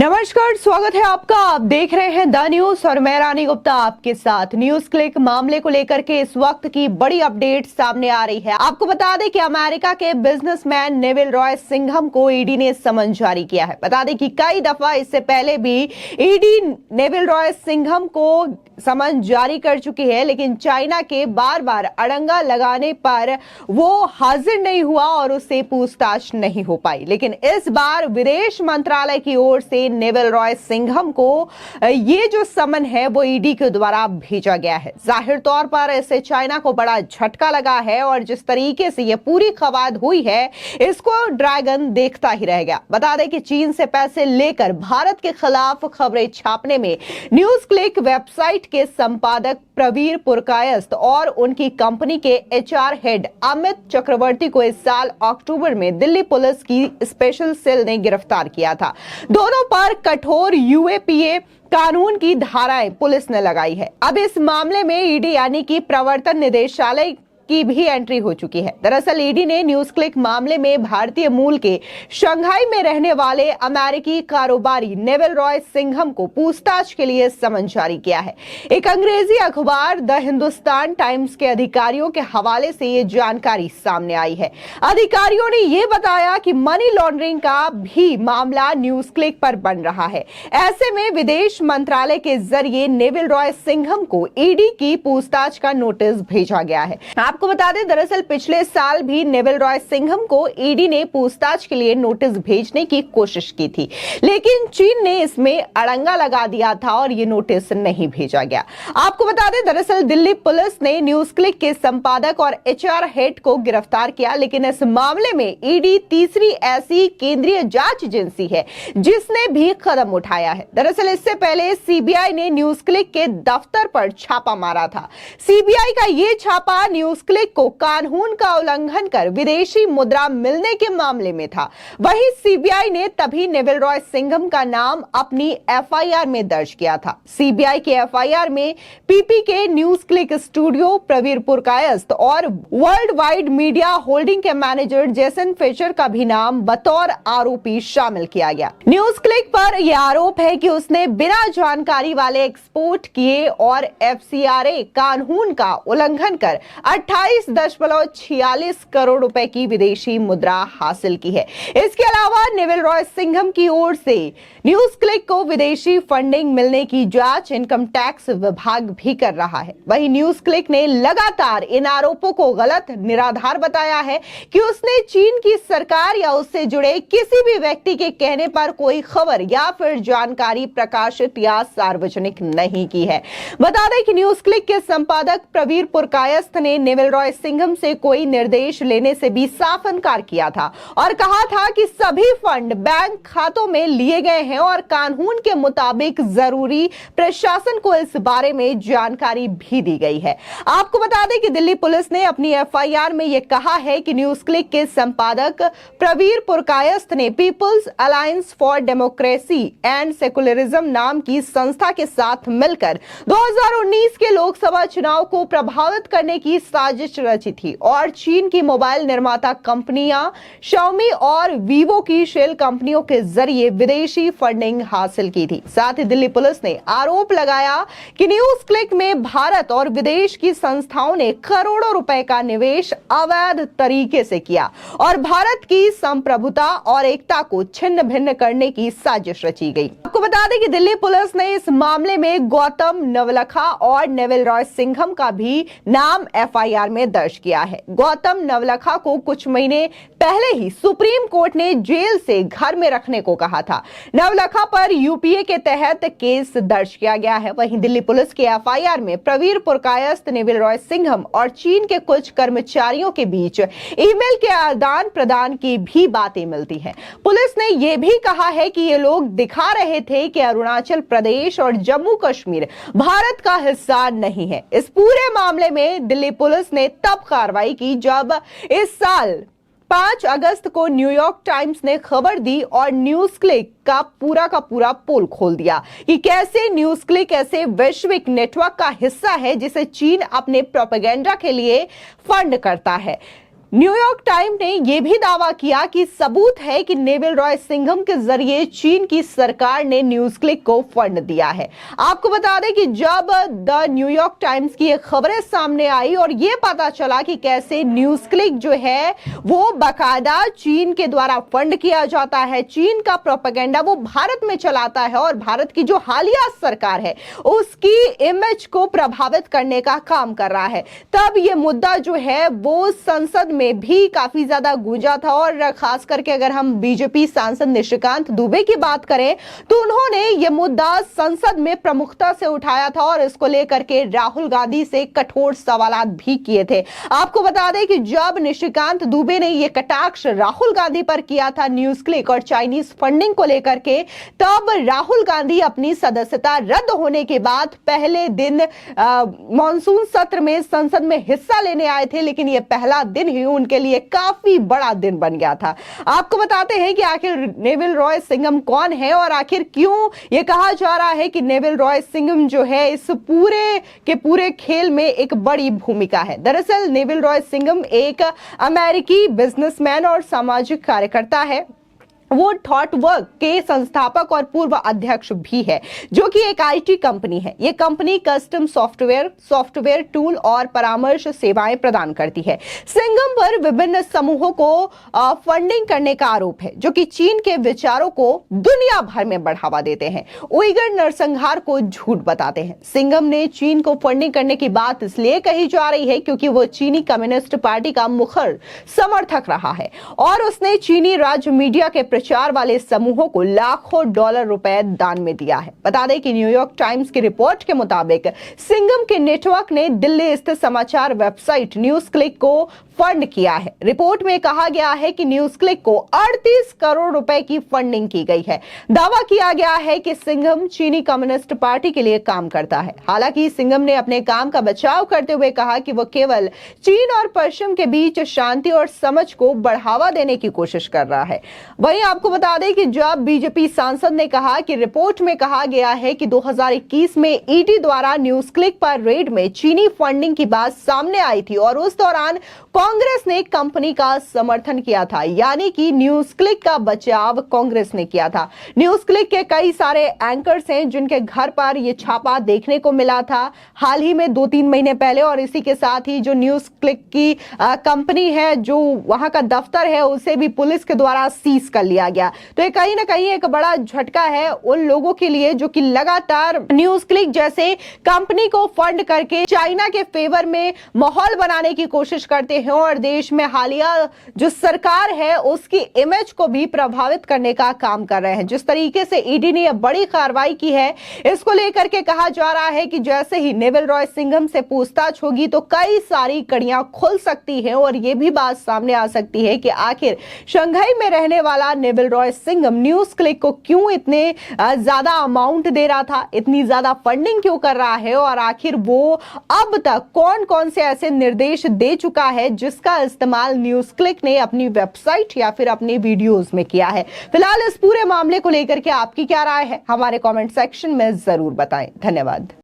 नमस्कार, स्वागत है आपका। आप देख रहे हैं द न्यूज और मैं रानी गुप्ता आपके साथ। न्यूज क्लिक मामले को लेकर के इस वक्त की बड़ी अपडेट सामने आ रही है। आपको बता दें कि अमेरिका के बिजनेसमैन नेविल रॉय सिंघम को ईडी ने समन जारी किया है। बता दें कि कई दफा इससे पहले भी ईडी नेविल रॉय सिंघम को समन जारी कर चुकी है, लेकिन चाइना के बार बार अड़ंगा लगाने पर वो हाजिर नहीं हुआ और उससे पूछताछ नहीं हो पाई। लेकिन इस बार विदेश मंत्रालय की ओर से नेविल रॉय सिंघम को ये जो समन है वो ईडी के द्वारा भेजा गया है। जाहिर तौर पर इससे चाइना को बड़ा झटका लगा है और जिस तरीके से ये पूरी खवाद हुई है इसको ड्रैगन देखता ही रह गया। बता दें कि चीन से पैसे लेकर भारत के खिलाफ खबरें छापने में न्यूज क्लिक वेबसाइट के संपादक प्रवीर पुरकायस्थ और उनकी कंपनी के एचआर हेड अमित चक्रवर्ती को इस साल अक्टूबर में दिल्ली पुलिस की स्पेशल सेल ने गिरफ्तार किया था। दोनों पर कठोर यूएपीए कानून की धाराएं पुलिस ने लगाई है। अब इस मामले में ईडी यानी कि प्रवर्तन निदेशालय की भी एंट्री हो चुकी है। दरअसल ईडी ने न्यूज क्लिक मामले में भारतीय मूल के शंघाई में रहने वाले अमेरिकी कारोबारी नेविल रॉय सिंघम को पूछताछ के लिए समन जारी किया है। एक अंग्रेजी अखबार द हिंदुस्तान टाइम्स के अधिकारियों के हवाले से ये जानकारी सामने आई है। अधिकारियों ने ये बताया कि मनी लॉन्ड्रिंग का भी मामला न्यूज क्लिक पर बन रहा है। ऐसे में विदेश मंत्रालय के जरिए नेविल रॉय सिंघम को ईडी की पूछताछ का नोटिस भेजा गया है। आपको बता दें, दरअसल पिछले साल भी नेविल रॉय सिंघम को ईडी ने पूछताछ के लिए नोटिस भेजने की कोशिश की थी, लेकिन चीन ने इसमें अड़ंगा लगा दिया था और ये नोटिस नहीं भेजा गया। आपको बता दें, दरअसल दिल्ली पुलिस ने न्यूज क्लिक के संपादक और एचआर हेड को गिरफ्तार किया, लेकिन इस मामले में ईडी तीसरी ऐसी केंद्रीय जांच एजेंसी है जिसने भी कदम उठाया है। दरअसल इससे पहले सीबीआई ने न्यूज क्लिक के दफ्तर पर छापा मारा था। सीबीआई का ये छापा न्यूज क्लिक को कानून का उल्लंघन कर विदेशी मुद्रा मिलने के मामले में था। वहीं सीबीआई ने तभी नेविल रॉय सिंघम का नाम अपनी एफआईआर में दर्ज किया था। सीबीआई के एफआईआर में पीपी के news click studio Pravir Purkayastha और वर्ल्ड वाइड मीडिया होल्डिंग के मैनेजर जेसन फिशर का भी नाम बतौर आरोपी शामिल किया गया। न्यूज क्लिक पर यह आरोप है कि उसने बिना जानकारी वाले एक्सपोर्ट किए और एफसीआरए कानून का उल्लंघन कर 28.46 करोड़ रुपए की विदेशी मुद्रा हासिल की है। इसके अलावा नेविल रॉय सिंघम की ओर से न्यूज क्लिक को विदेशी फंडिंग मिलने की जांच इनकम टैक्स विभाग भी कर रहा है। वहीं न्यूज क्लिक ने लगातार इन आरोपों को गलत निराधार बताया है कि उसने चीन की सरकार या उससे जुड़े किसी भी व्यक्ति के कहने पर कोई खबर या फिर जानकारी प्रकाशित या सार्वजनिक नहीं की है। बता दें कि न्यूज क्लिक के संपादक प्रवीर पुरकायस्थ ने नेविल रॉय सिंघम से कोई निर्देश लेने से भी साफ इनकार किया था और कहा था कि सभी फंड बैंक खातों में लिए गए हैं और कानून के मुताबिक जरूरी प्रशासन को इस बारे में जानकारी भी दी गई है। आपको बता दें कि दिल्ली पुलिस ने अपनी एफआईआर में यह कहा है कि न्यूज क्लिक के संपादक प्रवीर पुरकायस्थ ने people's alliance for democracy and secularism नाम की संस्था के साथ मिलकर 2019 के लोकसभा चुनाव को प्रभावित करने की साजिश रची थी और चीन की मोबाइल निर्माता कंपनियां शाओमी और वीवो की शेल कंपनियों के जरिए विदेशी फंडिंग हासिल की थी। साथ ही दिल्ली पुलिस ने आरोप लगाया कि न्यूज क्लिक में भारत और विदेश की संस्थाओं ने करोड़ों रुपए का निवेश अवैध तरीके से किया और भारत की संप्रभुता और एकता को छिन्न भिन्न करने की साजिश रची गई। आपको बता दें कि दिल्ली पुलिस ने इस मामले में गौतम नवलखा और नेविल रॉय सिंघम का भी नाम एफआईआर में दर्ज किया है। गौतम नवलखा को कुछ महीने पहले ही सुप्रीम कोर्ट ने जेल से घर में रखने को कहा था। नवलखा पर यूपीए के तहत केस दर्ज किया गया है। वहीं दिल्ली पुलिस के एफआईआर में प्रवीर पुरकायस्थ, नेविल रॉय सिंघम और चीन के कुछ कर्मचारियों के बीच ईमेल के आदान प्रदान की भी बातें मिलती हैं। पुलिस ने यह भी कहा है कि ये लोग दिखा रहे थे कि अरुणाचल प्रदेश और जम्मू कश्मीर भारत का हिस्सा नहीं है। इस पूरे मामले में दिल्ली पुलिस ने तब कार्रवाई की जब इस साल 5 अगस्त को न्यूयॉर्क टाइम्स ने खबर दी और न्यूज क्लिक का पूरा पोल खोल दिया कि कैसे न्यूज क्लिक ऐसे वैश्विक नेटवर्क का हिस्सा है जिसे चीन अपने प्रोपेगेंडा के लिए फंड करता है। न्यूयॉर्क टाइम्स ने यह भी दावा किया कि सबूत है कि नेविल रॉय सिंघम के जरिए चीन की सरकार ने न्यूज क्लिक को फंड दिया है। आपको बता दें कि जब द न्यूयॉर्क टाइम्स की ये खबरें सामने आई और यह पता चला कि कैसे न्यूज क्लिक जो है वो बाकायदा चीन के द्वारा फंड किया जाता है, चीन का प्रोपेगेंडा वो भारत में चलाता है और भारत की जो हालिया सरकार है उसकी इमेज को प्रभावित करने का काम कर रहा है, तब यह मुद्दा जो है वो संसद में भी काफी ज्यादा गूंजा था। और खास करके अगर हम बीजेपी सांसद निशिकांत दुबे की बात करें तो उन्होंने यह मुद्दा संसद में प्रमुखता से उठाया था और इसको लेकर के राहुल गांधी से कठोर सवालात भी किए थे। आपको बता दें कि जब निशिकांत दुबे ने यह कटाक्ष राहुल गांधी पर किया था न्यूज क्लिक और चाइनीज फंडिंग को लेकर के, तब राहुल गांधी अपनी सदस्यता रद्द होने के बाद पहले दिन मॉनसून सत्र में संसद में हिस्सा लेने आए थे, लेकिन यह पहला दिन ही उनके लिए काफी बड़ा दिन बन गया था। आपको बताते हैं कि आखिर नेविल रॉय सिंघम कौन है और आखिर क्यों यह कहा जा रहा है कि नेविल रॉय सिंघम जो है इस पूरे के पूरे खेल में एक बड़ी भूमिका है। दरअसल नेविल रॉय सिंघम एक अमेरिकी बिजनेसमैन और सामाजिक कार्यकर्ता है। वो थॉटवर्क के संस्थापक और पूर्व अध्यक्ष भी है, जो कि एक आईटी कंपनी है। ये कंपनी कस्टम सॉफ्टवेयर टूल और परामर्श सेवाएं प्रदान करती है। सिंघम पर विभिन्न समूहों को फंडिंग करने का आरोप है, जो कि चीन के विचारों को दुनिया भर में बढ़ावा देते हैं, उइगर नरसंहार को झूठ बताते हैं। सिंघम ने चीन को फंडिंग करने की बात इसलिए कही जा रही है क्योंकि वो चीनी कम्युनिस्ट पार्टी का मुखर समर्थक रहा है और उसने चीनी राज्य मीडिया के प्रचार वाले समूहों को लाखों डॉलर रुपए दान में दिया है। बता दें कि न्यूयॉर्क टाइम्स की रिपोर्ट के मुताबिक सिंघम के नेटवर्क ने दिल्ली स्थित समाचार वेबसाइट न्यूज क्लिक को फंड किया है। रिपोर्ट में कहा गया है कि न्यूज क्लिक को 38 करोड़ रुपए की फंडिंग की गई है। दावा किया गया है कि सिंघम चीनी कम्युनिस्ट पार्टी के लिए काम करता है। हालांकि सिंघम ने अपने काम का बचाव करते हुए कहा कि वो केवल चीन और पश्चिम के बीच शांति और समझ को बढ़ावा देने की कोशिश कर रहा है। वहीं आपको बता दें कि जब बीजेपी सांसद ने कहा कि रिपोर्ट में कहा गया है कि 2021 में ईडी द्वारा न्यूज क्लिक पर रेड में चीनी फंडिंग की बात सामने आई थी और उस दौरान कांग्रेस ने कंपनी का समर्थन किया था, यानी कि न्यूज क्लिक का बचाव कांग्रेस ने किया था। न्यूज क्लिक के कई सारे एंकर्स हैं जिनके घर पर यह छापा देखने को मिला था हाल ही में 2-3 महीने पहले, और इसी के साथ ही जो न्यूज क्लिक की कंपनी है, जो वहां का दफ्तर है, उसे भी पुलिस के द्वारा सीज कर लिया गया। तो ये कहीं ना कहीं एक बड़ा झटका है उन लोगों के लिए जो कि लगातार न्यूज क्लिक जैसे कंपनी को फंड करके चाइना के फेवर में माहौल बनाने की कोशिश करते हैं और देश में हालिया जो सरकार है उसकी इमेज को भी प्रभावित करने का काम कर रहे हैं। जिस तरीके से ईडी ने यह बड़ी कार्रवाई की है, इसको लेकर के कहा जा रहा है कि जैसे ही नेविल रॉय सिंघम से पूछताछ होगी तो कई सारी कड़ियां खुल सकती हैं और यह भी बात सामने आ सकती है कि आखिर शंघाई में रहने वाला Neville Roy Singham news click को क्यों इतने ज्यादा अमाउंट दे रहा था, इतनी ज्यादा फंडिंग क्यों कर रहा है और आखिर वो अब तक कौन कौन से ऐसे निर्देश दे चुका है जिसका इस्तेमाल न्यूज क्लिक ने अपनी वेबसाइट या फिर अपनी वीडियोस में किया है। फिलहाल इस पूरे मामले को लेकर के आपकी क्या राय है, हमारे कमेंट सेक्शन में जरूर बताएं। धन्यवाद।